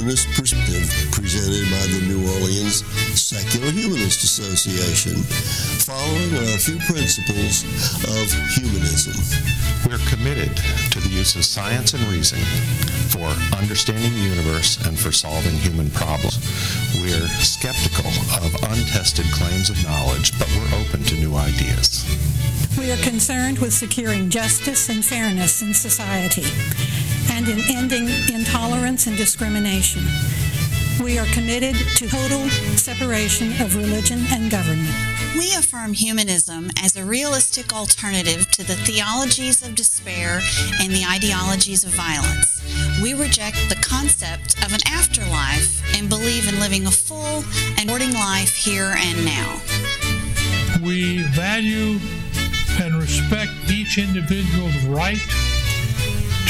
humanist perspective presented by the New Orleans Secular Humanist Association, following our few principles of humanism. We're committed to the use of science and reason for understanding the universe and for solving human problems. We're skeptical of untested claims of knowledge, but we're open to new ideas. We are concerned with securing justice and fairness in society and in ending intolerance and discrimination. We are committed to total separation of religion and government. We affirm humanism as a realistic alternative to the theologies of despair and the ideologies of violence. We reject the concept of an afterlife and believe in living a full and rewarding life here and now. We value and respect each individual's right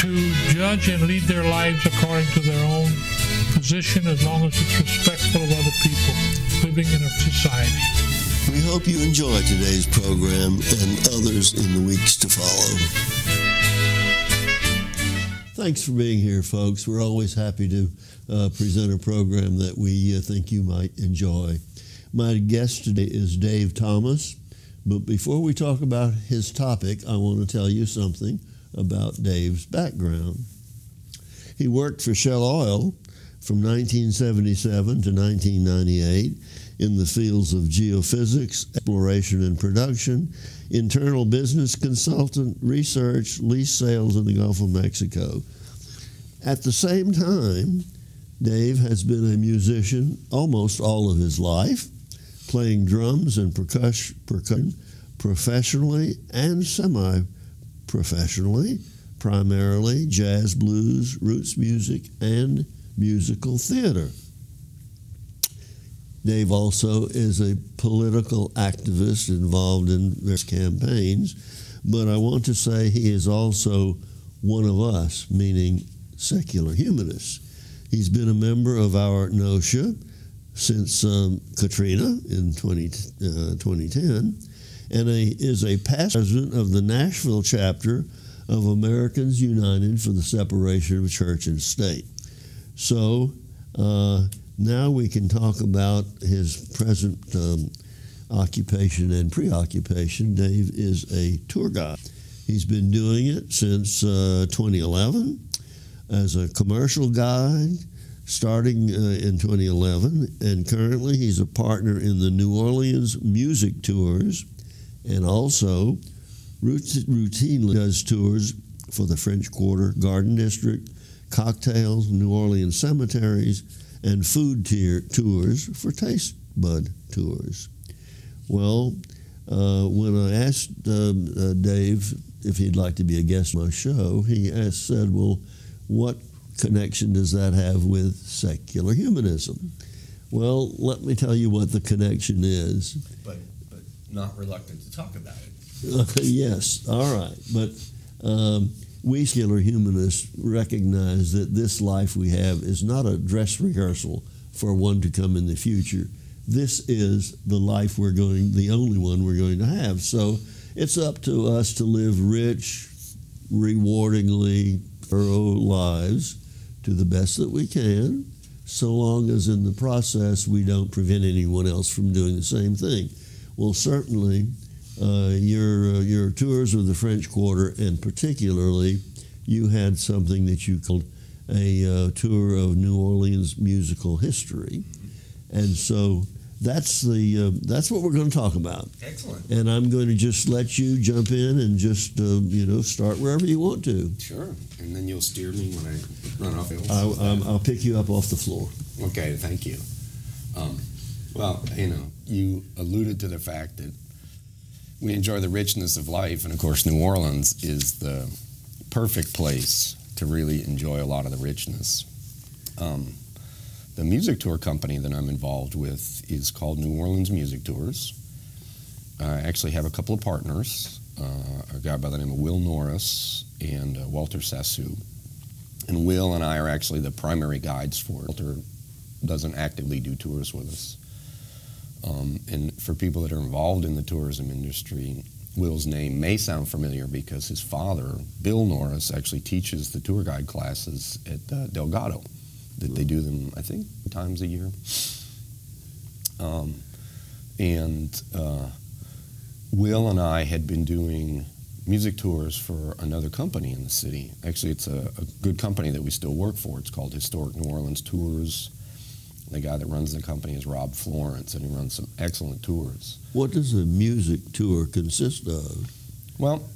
to judge and lead their lives according to their own position, as long as it's respectful of other people living in a society. We hope you enjoy today's program and others in the weeks to follow. Thanks for being here, folks. We're always happy to present a program that we think you might enjoy. My guest today is Dave Thomas, but before we talk about his topic, I want to tell you something about Dave's background. He worked for Shell Oil from 1977 to 1998 in the fields of geophysics, exploration and production, internal business consultant, research, lease sales in the Gulf of Mexico. At the same time, Dave has been a musician almost all of his life, playing drums and percussion professionally and semi-professionally, primarily jazz, blues, roots music, and musical theater. Dave also is a political activist involved in various campaigns, but I want to say he is also one of us, meaning secular humanists. He's been a member of our NOSHA since Katrina in 2010, and is a past president of the Nashville chapter of Americans United for the Separation of Church and State. So now we can talk about his present occupation and preoccupation. Dave is a tour guide. He's been doing it since 2011 as a commercial guide, starting in 2011, and currently he's a partner in the New Orleans music tours, and also routinely does tours for the French Quarter, Garden District, cocktails, New Orleans cemeteries, and food tours for Taste Bud tours. Well, when I asked Dave if he'd like to be a guest on my show, he said, well, what connection does that have with secular humanism? Well, let me tell you what the connection is. But not reluctant to talk about it. Yes, all right. But we secular humanists recognize that this life we have is not a dress rehearsal for one to come in the future. This is the life the only one we're going to have. So it's up to us to live rich, rewardingly, thorough lives to the best that we can, so long as in the process we don't prevent anyone else from doing the same thing. Well, certainly your tours of the French Quarter, and particularly you had something that you called a tour of New Orleans musical history, and so that's what we're going to talk about. Excellent. And I'm going to just let you jump in and just start wherever you want to. Sure. And then you'll steer me when I run off. I'll pick you up off the floor. Okay. Thank you. Well, you alluded to the fact that we enjoy the richness of life, and of course New Orleans is the perfect place to really enjoy a lot of the richness. The music tour company that I'm involved with is called New Orleans Music Tours. I actually have a couple of partners, a guy by the name of Will Norris and Walter Sassu. And Will and I are actually the primary guides for it. Walter doesn't actively do tours with us. And for people that are involved in the tourism industry, Will's name may sound familiar because his father, Bill Norris, actually teaches the tour guide classes at Delgado that they do them, I think, times a year. Will and I had been doing music tours for another company in the city. Actually, it's a good company that we still work for. It's called Historic New Orleans Tours. The guy that runs the company is Rob Florence, and he runs some excellent tours. What does a music tour consist of? Well,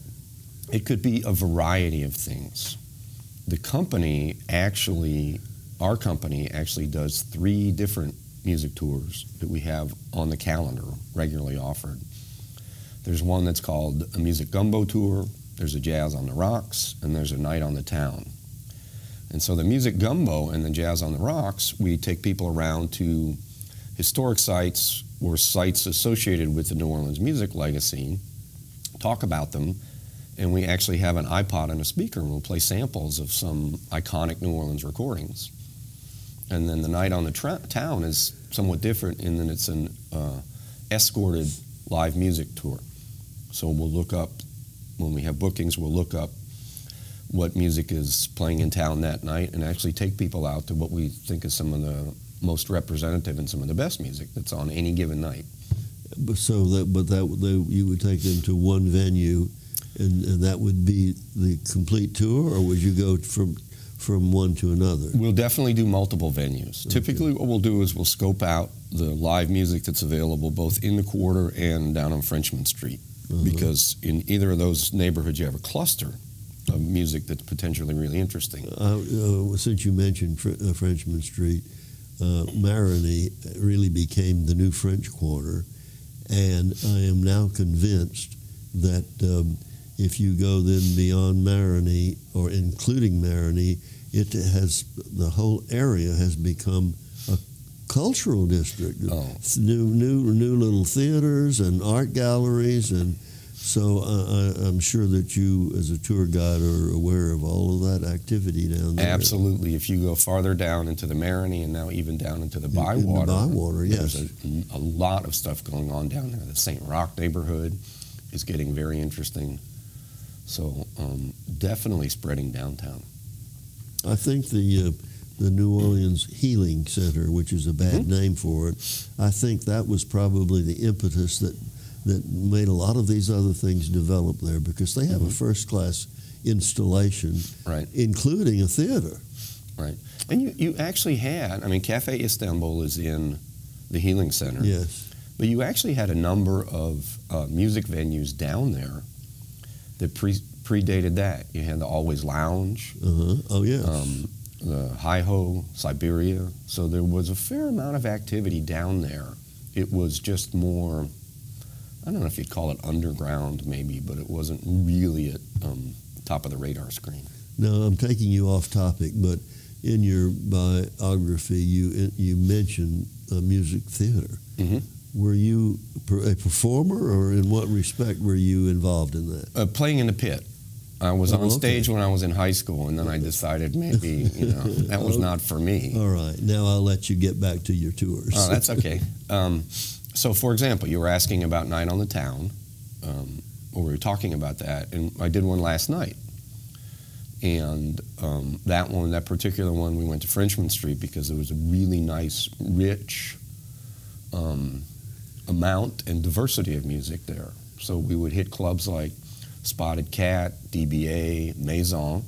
it could be a variety of things. The company actually, our company actually does 3 different music tours that we have on the calendar, regularly offered. There's one that's called a Music Gumbo Tour, there's a Jazz on the Rocks, and there's a Night on the Town. And so the Music Gumbo and the Jazz on the Rocks, we take people around to historic sites or sites associated with the New Orleans music legacy, talk about them, and we actually have an iPod and a speaker, and we'll play samples of some iconic New Orleans recordings. And then the Night on the Town is somewhat different in that it's an escorted live music tour. So we'll look up, when we have bookings, we'll look up what music is playing in town that night and actually take people out to what we think is some of the most representative and some of the best music that's on any given night. So you would take them to one venue, and that would be the complete tour, or would you go from one to another? We'll definitely do multiple venues. Okay. Typically what we'll do is we'll scope out the live music that's available both in the quarter and down on Frenchman Street. Because in either of those neighborhoods you have a cluster of music that's potentially really interesting. Since you mentioned Frenchman Street, Marigny really became the new French Quarter, and I am now convinced that if you go then beyond Marigny, or including Marigny, the whole area has become a cultural district. Oh. New little theaters and art galleries, and so I'm sure that you, as a tour guide, are aware of all of that activity down there. Absolutely. If you go farther down into the Marigny and now even down into the Bywater, yes, there's a lot of stuff going on down there. The St. Roch neighborhood is getting very interesting. So definitely spreading downtown. I think the New Orleans Healing Center, which is a bad name for it, I think that was probably the impetus that made a lot of these other things develop there, because they have a first-class installation, right, including a theater. Right. And you actually had, I mean, Cafe Istanbul is in the Healing Center. Yes. But you actually had a number of music venues down there that predated that. You had the Always Lounge. Oh, yes. The Hi-Ho, Siberia. So there was a fair amount of activity down there. It was just more, I don't know if you'd call it underground maybe, but it wasn't really at top of the radar screen. No, I'm taking you off topic, but in your biography you mentioned music theater. Were you a performer, or in what respect were you involved in that? Playing in the pit. I was on stage when I was in high school, and then I decided maybe, that was not for me. All right. Now I'll let you get back to your tours. Oh, that's okay. So, for example, you were asking about Night on the Town, or we were talking about that, and I did one last night. And that particular one, we went to Frenchman Street because there was a really nice, rich amount and diversity of music there. So we would hit clubs like Spotted Cat, DBA, Maison,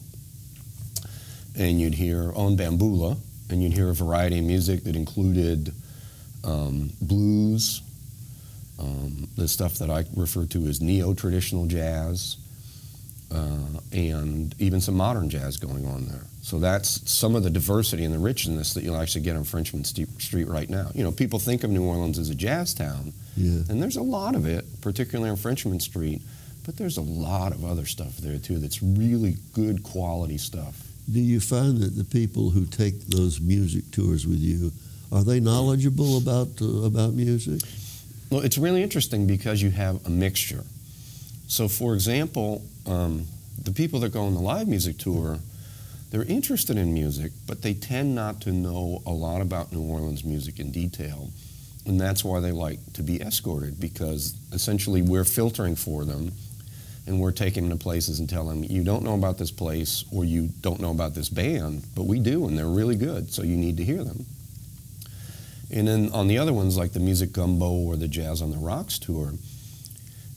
and you'd hear On Bambula, and you'd hear a variety of music that included blues, the stuff that I refer to as neo-traditional jazz, and even some modern jazz going on there. So that's some of the diversity and the richness that you'll actually get on Frenchman Street right now. People think of New Orleans as a jazz town, and there's a lot of it, particularly on Frenchman Street, but there's a lot of other stuff there too that's really good quality stuff. Do you find that the people who take those music tours with you, are they knowledgeable about music? Well, it's really interesting because you have a mixture. So, for example, the people that go on the live music tour, they're interested in music, but they tend not to know a lot about New Orleans music in detail. And that's why they like to be escorted, because essentially we're filtering for them and we're taking them to places and telling them, you don't know about this place or you don't know about this band, but we do, and they're really good, so you need to hear them. And then on the other ones, like the Music Gumbo or the Jazz on the Rocks tour,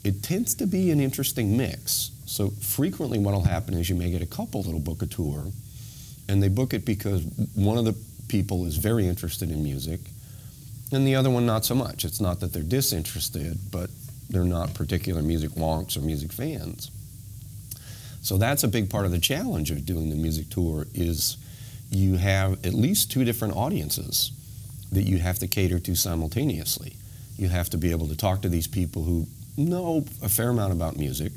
it tends to be an interesting mix. So frequently what will happen is you may get a couple that'll book a tour, and they book it because one of the people is very interested in music, and the other one not so much. It's not that they're disinterested, but they're not particular music wonks or music fans. So that's a big part of the challenge of doing the music tour is you have at least two different audiences that you have to cater to simultaneously. You have to be able to talk to these people who know a fair amount about music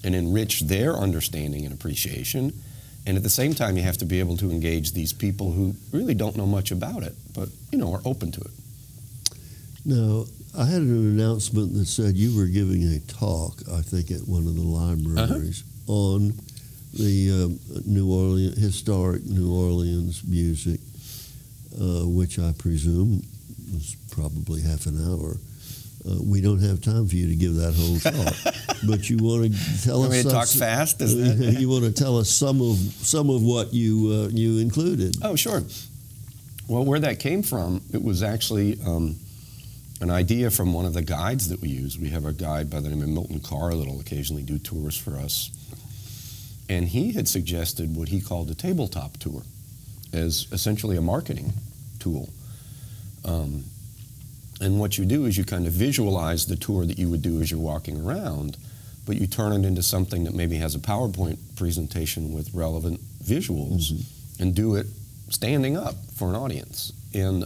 and enrich their understanding and appreciation. And at the same time, you have to be able to engage these people who really don't know much about it, but, you know, are open to it. Now, I had an announcement that said you were giving a talk, I think, at one of the libraries on the historic New Orleans music, which I presume was probably half an hour. We don't have time for you to give that whole talk, but you want to tell us. Want me to talk fast? Is that? You want to tell us some of what you included? Oh, sure. Well, where that came from, it was actually an idea from one of the guides that we use. We have a guide by the name of Milton Carr that'll occasionally do tours for us, and he had suggested what he called a tabletop tour as essentially a marketing tool. And what you do is you kind of visualize the tour that you would do as you're walking around, but you turn it into something that maybe has a PowerPoint presentation with relevant visuals and do it standing up for an audience. And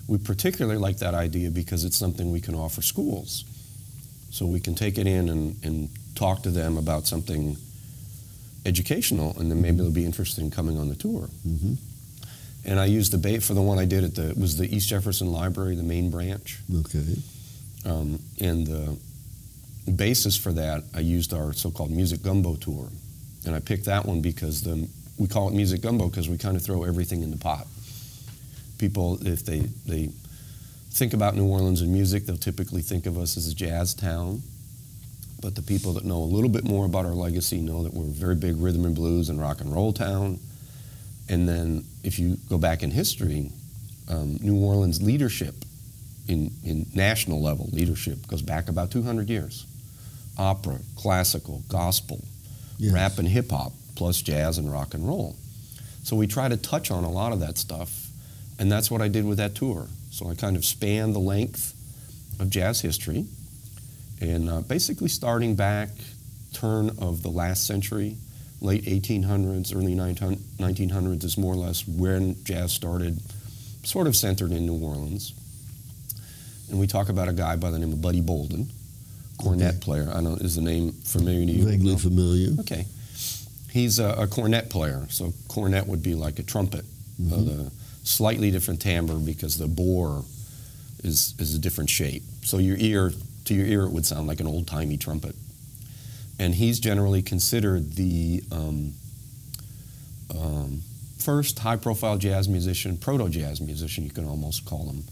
we particularly like that idea because it's something we can offer schools. So we can take it in and talk to them about something educational, and then maybe they'll be interested in coming on the tour. And I used the bait for the one I did at it was the East Jefferson Library, the main branch. Okay. And the basis for that, I used our so-called Music Gumbo tour. And I picked that one because we call it Music Gumbo because we kind of throw everything in the pot. People, if they think about New Orleans and music, they'll typically think of us as a jazz town. But the people that know a little bit more about our legacy know that we're a very big rhythm and blues and rock and roll town. And then if you go back in history, New Orleans leadership, in national level leadership, goes back about 200 years. Opera, classical, gospel, rap and hip hop, plus jazz and rock and roll. So we try to touch on a lot of that stuff, and that's what I did with that tour. So I kind of spanned the length of jazz history, and basically starting back turn of the last century, late 1800s, early 1900s is more or less when jazz started, sort of centered in New Orleans. And we talk about a guy by the name of Buddy Bolden, cornet player. I don't know, is the name familiar to you? Vaguely familiar. Okay. He's a cornet player, so cornet would be like a trumpet, the slightly different timbre because the bore is a different shape. So to your ear, it would sound like an old-timey trumpet. And he's generally considered the first high-profile jazz musician, proto-jazz musician, you can almost call him,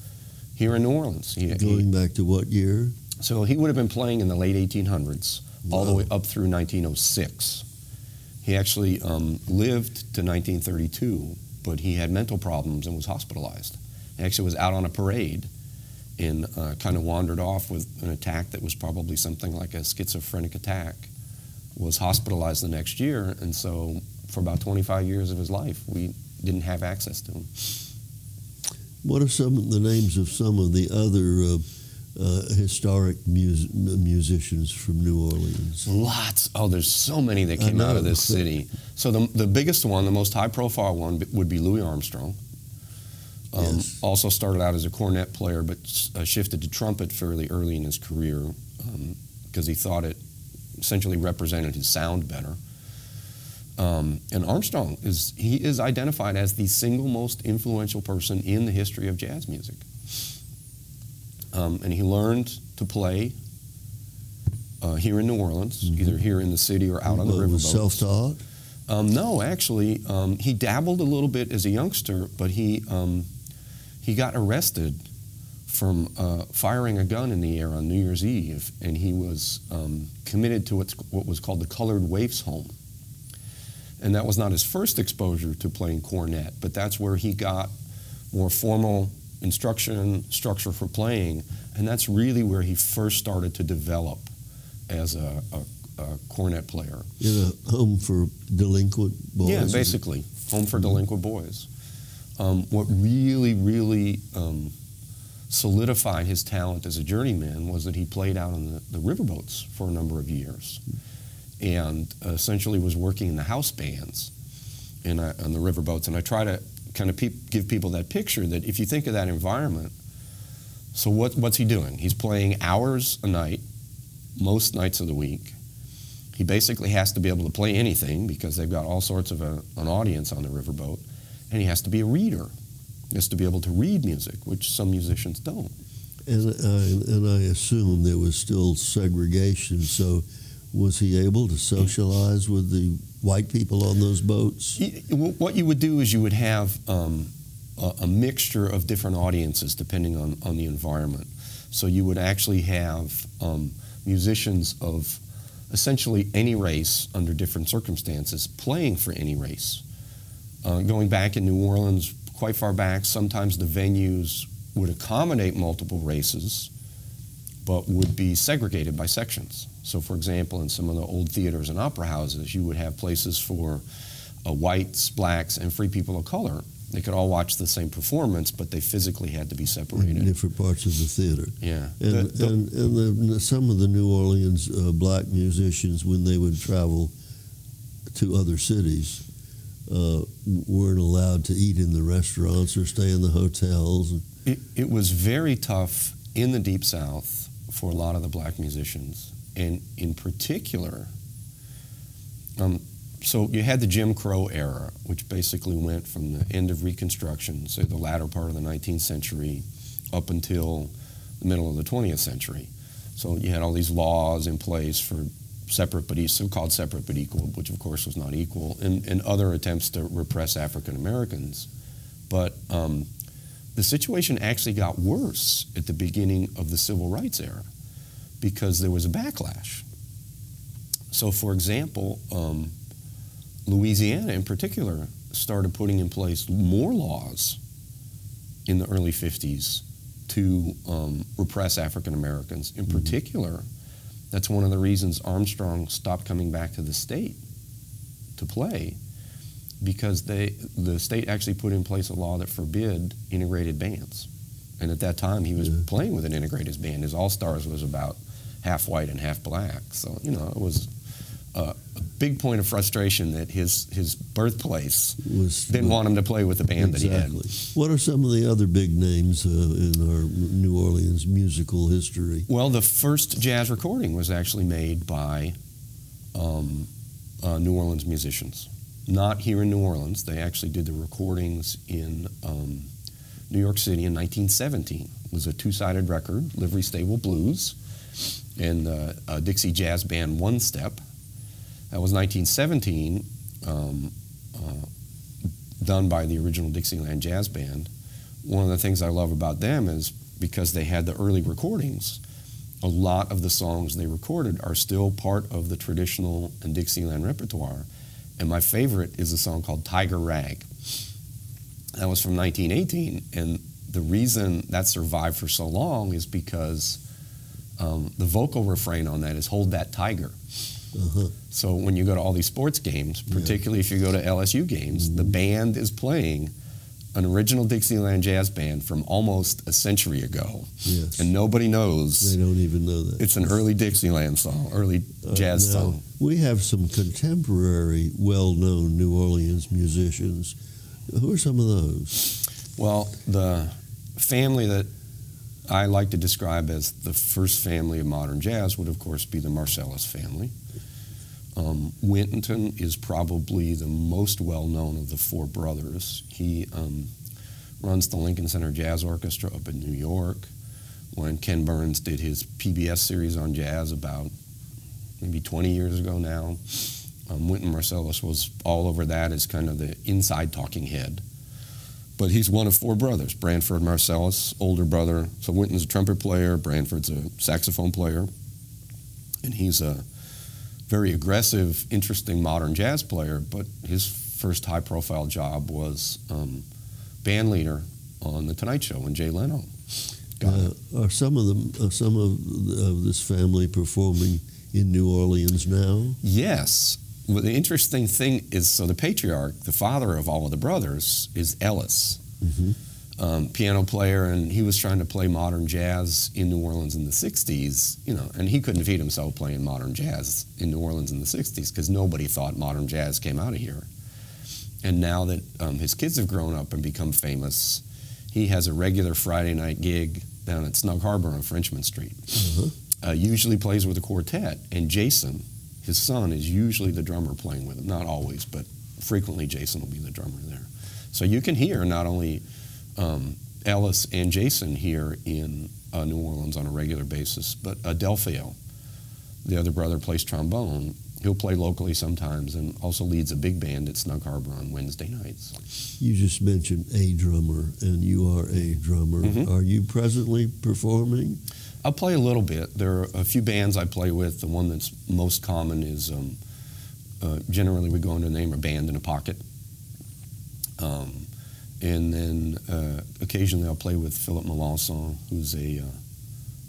here in New Orleans. Going back to what year? So he would have been playing in the late 1800s, all the way up through 1906. He actually lived to 1932, but he had mental problems and was hospitalized. He actually was out on a parade and kind of wandered off with an attack that was probably something like a schizophrenic attack, was hospitalized the next year, and so for about 25 years of his life, we didn't have access to him. What are some of the names of some of the other historic musicians from New Orleans? Lots. Oh, there's so many that came out of this city. So the biggest one, the most high-profile one, would be Louis Armstrong. Also started out as a cornet player, but shifted to trumpet fairly early in his career because he thought it essentially represented his sound better. And Armstrong is identified as the single most influential person in the history of jazz music. And he learned to play here in New Orleans, either here in the city or out on the riverboats. Was self-taught? No, actually, he dabbled a little bit as a youngster, but he got arrested from firing a gun in the air on New Year's Eve, and he was committed to what was called the Colored Waifs Home. And that was not his first exposure to playing cornet, but that's where he got more formal instruction, structure for playing, and that's really where he first started to develop as a cornet player. In a home for delinquent boys? Yeah, basically, home for delinquent boys. What really, really solidified his talent as a journeyman was that he played out on the riverboats for a number of years, and essentially was working in the house bands on the riverboats. And I try to kind of give people that picture that if you think of that environment, so what's he doing? He's playing hours a night, most nights of the week. He basically has to be able to play anything because they've got all sorts of an audience on the riverboat, and he has to be a reader. He has to be able to read music, which some musicians don't. And I assume there was still segregation, so was he able to socialize with the white people on those boats? What you would do is you would have a mixture of different audiences depending on the environment. So you would actually have musicians of essentially any race under different circumstances playing for any race. Going back in New Orleans, quite far back, sometimes the venues would accommodate multiple races, but would be segregated by sections. So for example, in some of the old theaters and opera houses, you would have places for whites, blacks, and free people of color. They could all watch the same performance, but they physically had to be separated. In different parts of the theater. Yeah. And some of the New Orleans black musicians, when they would travel to other cities, weren't allowed to eat in the restaurants or stay in the hotels. It was very tough in the Deep South for a lot of the black musicians. And in particular, so you had the Jim Crow era, which basically went from the end of Reconstruction, say the latter part of the 19th century, up until the middle of the 20th century. So you had all these laws in place for separate but so-called separate but equal, which of course was not equal, and other attempts to repress African Americans. But the situation actually got worse at the beginning of the Civil Rights era because there was a backlash. So for example, Louisiana in particular started putting in place more laws in the early 50s to repress African Americans. In particular, that's one of the reasons Armstrong stopped coming back to the state to play, because the state actually put in place a law that forbid integrated bands. And at that time, he was playing with an integrated band. His All-Stars was about half white and half black. So, you know, it was a big point of frustration that his birthplace didn't want him to play with the band that he had. What are some of the other big names in our New Orleans musical history? Well, the first jazz recording was actually made by New Orleans musicians. Not here in New Orleans. They actually did the recordings in New York City in 1917. It was a two-sided record, Livery Stable Blues, and the Dixie Jazz Band One Step. That was 1917, done by the original Dixieland Jazz Band. One of the things I love about them is because they had the early recordings, a lot of the songs they recorded are still part of the traditional and Dixieland repertoire. And my favorite is a song called Tiger Rag. That was from 1918, and the reason that survived for so long is because the vocal refrain on that is "Hold That Tiger." So when you go to all these sports games, particularly if you go to LSU games, the band is playing an original Dixieland jazz band from almost a century ago. And nobody knows. They don't even know that. It's an early Dixieland song, early jazz song. We have some contemporary, well-known New Orleans musicians. Who are some of those? Well, the family that I like to describe as the first family of modern jazz would, of course, be the Marcellus family. Winton is probably the most well-known of the four brothers. He runs the Lincoln Center Jazz Orchestra up in New York. When Ken Burns did his PBS series on jazz about maybe 20 years ago now, Winton Marcellus was all over that as kind of the inside talking head. But he's one of four brothers. Branford Marcellus, older brother. So Winton's a trumpet player, Branford's a saxophone player, and he's a very aggressive, interesting modern jazz player, but his first high-profile job was band leader on The Tonight Show when Jay Leno got it. Are some of this family performing in New Orleans now? Yes. Well, the interesting thing is, so the patriarch, the father of all of the brothers, is Ellis, piano player, and he was trying to play modern jazz in New Orleans in the 60s, and he couldn't feed himself playing modern jazz in New Orleans in the 60s because nobody thought modern jazz came out of here. And now that his kids have grown up and become famous, he has a regular Friday night gig down at Snug Harbor on Frenchman Street. Usually plays with a quartet, and Jason, his son, is usually the drummer playing with him. Not always, but frequently Jason will be the drummer there. So you can hear not only Ellis and Jason here in New Orleans on a regular basis, but Delphio, the other brother, plays trombone. He'll play locally sometimes and also leads a big band at Snug Harbor on Wednesday nights. You just mentioned a drummer, and you are a drummer. Are you presently performing? I'll play a little bit. There are a few bands I play with. The one that's most common is generally we go under the name of Band in a Pocket. And then occasionally I'll play with Philip Melanson, who's a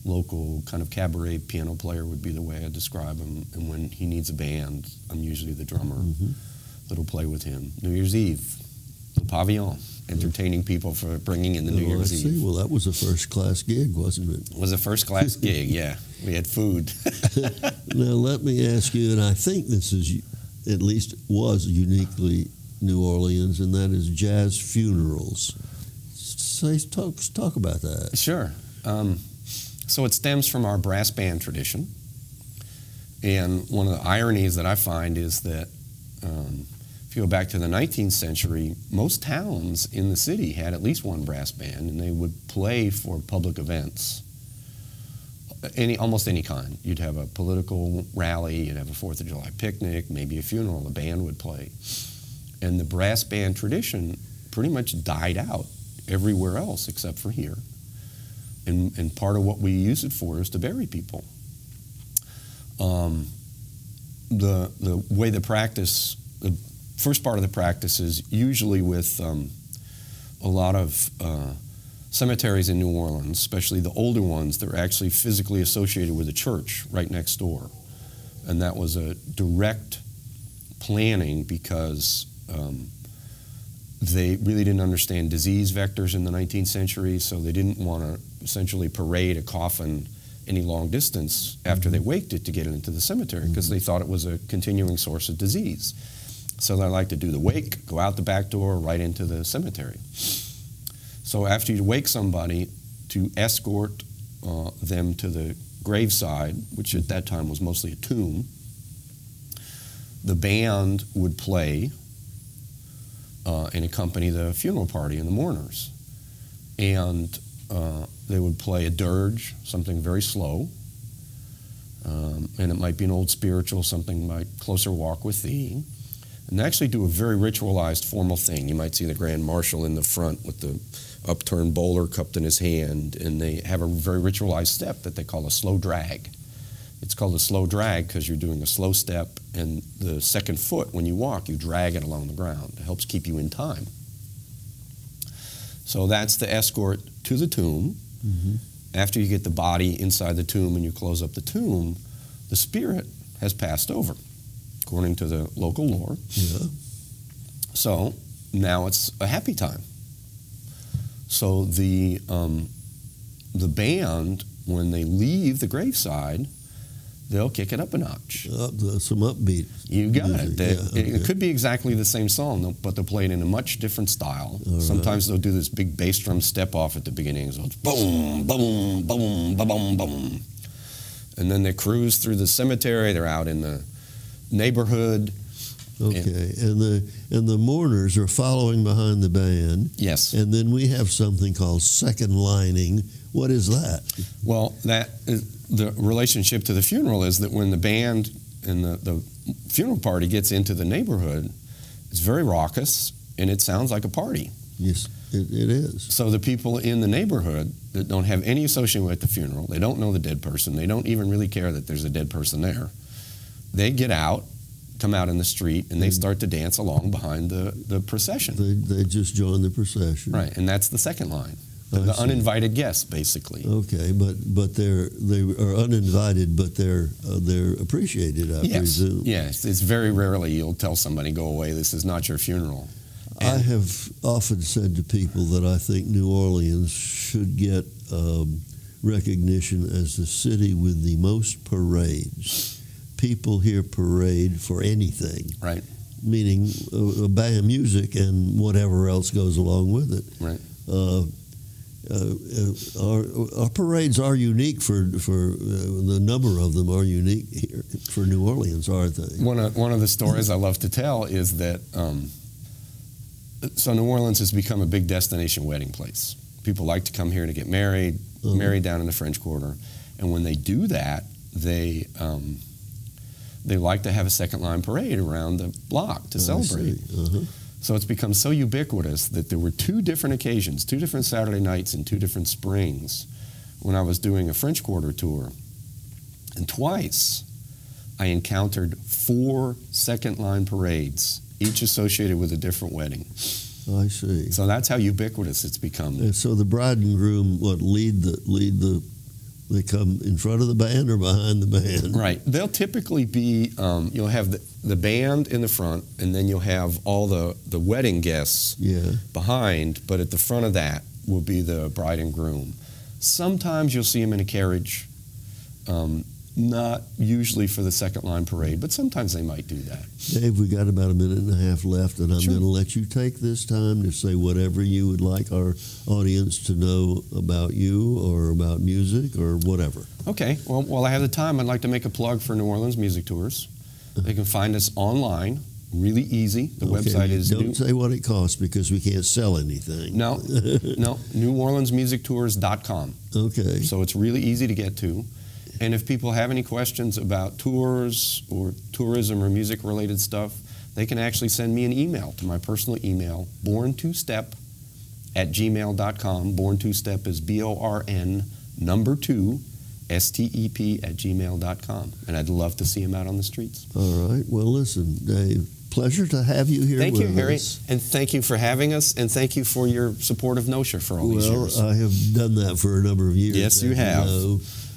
local kind of cabaret piano player would be the way I describe him. And when he needs a band, I'm usually the drummer that'll play with him. New Year's Eve, Le Pavillon, entertaining people for bringing in the New Year's Eve. Well, that was a first-class gig, wasn't it? It was a first-class gig, yeah. We had food. Now, let me ask you, and I think this is, at least was uniquely New Orleans, and that is jazz funerals. Talk about that. Sure. So it stems from our brass band tradition. And one of the ironies that I find is that if you go back to the 19th century, most towns in the city had at least one brass band, and they would play for public events, almost any kind. You'd have a political rally, you'd have a 4th of July picnic, maybe a funeral, the band would play. And the brass band tradition pretty much died out everywhere else except for here. And part of what we use it for is to bury people. The way the practice, the first part of the practice is usually with a lot of cemeteries in New Orleans, especially the older ones that are actually physically associated with a church right next door. And that was a direct planning because they really didn't understand disease vectors in the 19th century, so they didn't want to essentially parade a coffin any long distance after they waked it to get it into the cemetery because they thought it was a continuing source of disease. So they like to do the wake, go out the back door, right into the cemetery. So after you wake somebody, to escort them to the graveside, which at that time was mostly a tomb, the band would play and accompany the funeral party and the mourners. And they would play a dirge, something very slow, and it might be an old spiritual, something like Closer Walk with Thee, and they actually do a very ritualized formal thing. You might see the Grand Marshal in the front with the upturned bowler cupped in his hand, and they have a very ritualized step that they call a slow drag. It's called a slow drag because you're doing a slow step, and the second foot, when you walk, you drag it along the ground. It helps keep you in time. So that's the escort to the tomb. After you get the body inside the tomb and you close up the tomb, the spirit has passed over, according to the local lore. So now it's a happy time. So the band, when they leave the graveside, they'll kick it up a notch. Some upbeat. You got it. It could be exactly the same song, but they'll play it in a much different style. Sometimes they'll do this big bass drum step off at the beginning. So it's boom, boom, boom, boom, boom. And then they cruise through the cemetery. They're out in the neighborhood. Okay, and the mourners are following behind the band. Yes. And then we have something called second lining. What is that? Well, the relationship to the funeral is that when the band and the funeral party gets into the neighborhood, it's very raucous and it sounds like a party. Yes, it is. So the people in the neighborhood that don't have any association with the funeral, they don't know the dead person, they don't even really care that there's a dead person there, they get out, come out in the street, and they start to dance along behind the procession. They just join the procession. Right, and that's the second line. I The see. uninvited guests, basically. Okay, but they are uninvited, but they're appreciated, I presume. Yes, it's very rarely you'll tell somebody, go away, this is not your funeral. I have often said to people that I think New Orleans should get recognition as the city with the most parades. People here parade for anything. Right. Meaning a band, music, and whatever else goes along with it. Right. Our parades are unique for the number of them are unique here for New Orleans, aren't they? One of the stories I love to tell is that so New Orleans has become a big destination wedding place. People like to come here to get married, married down in the French Quarter, and when they do that, they like to have a second line parade around the block to celebrate. So it's become so ubiquitous that there were two different occasions, 2 different Saturday nights in 2 different springs when I was doing a French Quarter tour. And twice I encountered 4 second line parades, each associated with a different wedding. I see. So that's how ubiquitous it's become. And so the bride and groom lead the they come in front of the band or behind the band? Right. They'll typically be, you'll have the band in the front, and then you'll have all the wedding guests behind, but at the front of that will be the bride and groom. Sometimes you'll see them in a carriage, not usually for the second line parade, but sometimes they might do that. Dave, we got about a minute and a half left, and I'm Sure. going to let you take this time to say whatever you would like our audience to know about you or about music or whatever. Okay. Well, while I have the time, I'd like to make a plug for New Orleans Music Tours. They can find us online, really easy. The website is Don't say what it costs because we can't sell anything. No, NewOrleansMusicTours.com. Okay. So it's really easy to get to. And if people have any questions about tours or tourism or music-related stuff, they can actually send me an email to my personal email, born2step@gmail.com. Born2step is BORN number 2 STEP@gmail.com. And I'd love to see them out on the streets. All right. Well, listen, Dave, pleasure to have you here Thank with you, Harry. us. And thank you for having us, and thank you for your support of NOSHA for all these years. Well, I have done that for a number of years. Yes, you have.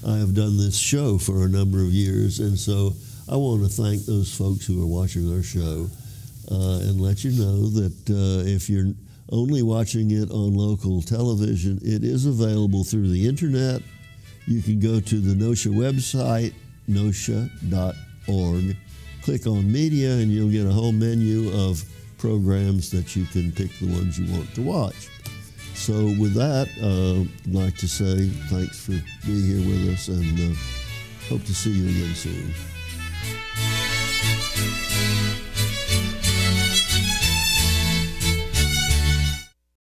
I have done this show for a number of years, and so I want to thank those folks who are watching our show and let you know that if you're only watching it on local television, it is available through the internet. You can go to the NOSHA website, nosha.org, click on media, and you'll get a whole menu of programs that you can pick the ones you want to watch. So with that, I'd like to say thanks for being here with us, and hope to see you again soon.